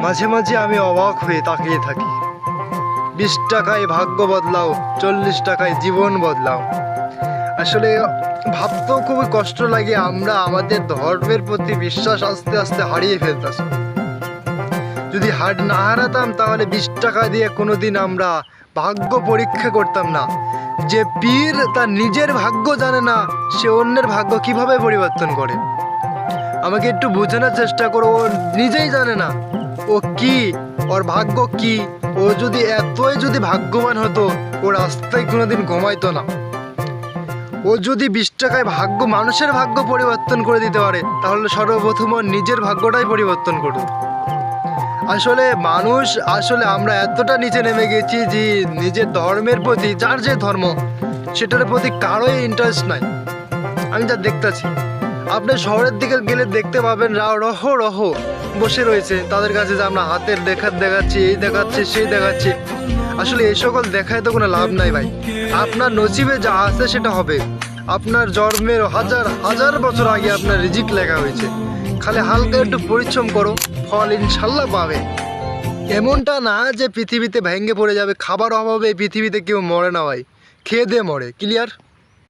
মাঝে মাঝে আমি অবাক হয়ে তাকিয়ে থাকি। 20 টাকায় ভাগ্য বদলাও, 40 টাকায় জীবন বদলাও। আসলে ভাবতেও খুবই কষ্ট লাগে, আমরা আমাদের ধর্মের প্রতি বিশ্বাস আস্তে আস্তে হারিয়ে ফেলতেছি। যদি না হারাতাম তাহলে 20 টাকা দিয়ে কোনোদিন আমরা ভাগ্য পরীক্ষা করতাম না। যে পীর তার নিজের ভাগ্য জানে না, সে অন্যের ভাগ্য কিভাবে পরিবর্তন করে? আমাকে একটু বোঝানোর চেষ্টা করো। ও নিজেই জানে না ও কি, ওর ভাগ্য কি। ও যদি ভাগ্যবান হতো, ও রাস্তায় কোনোদিন ঘুমাইতো না। ও যদি 20 টাকায় মানুষের ভাগ্য পরিবর্তন করে দিতে পারে, তাহলে সর্বপ্রথম ওর নিজের ভাগ্যটাই পরিবর্তন করুক। আসলে আমরা এতটা নিচে নেমে গেছি যে নিজের ধর্মের প্রতি, যার যে ধর্ম সেটার প্রতি কারোই ইন্টারেস্ট নাই। আমি যা দেখতেছি, আপনি শহরের দিকে গেলে দেখতে পাবেন রহ রহ বসে রয়েছে, তাদের কাছে যে আমরা হাতের দেখাচ্ছি, এই দেখাচ্ছি, সেই দেখাচ্ছি। আসলে এই সকল দেখায় তো কোনো লাভ নাই ভাই। আপনার নসিবে যা আছে সেটা হবে। আপনার জন্মের হাজার হাজার বছর আগে আপনার রিজিক লেখা হয়েছে। খালি হালকা একটু পরিশ্রম করো, ফল ইনশাল্লাহ পাবে। এমনটা না যে পৃথিবীতে ভেঙে পড়ে যাবে। খাবার অভাবে এই পৃথিবীতে কেউ মরে না ভাই, খেয়ে দিয়ে মরে। ক্লিয়ার?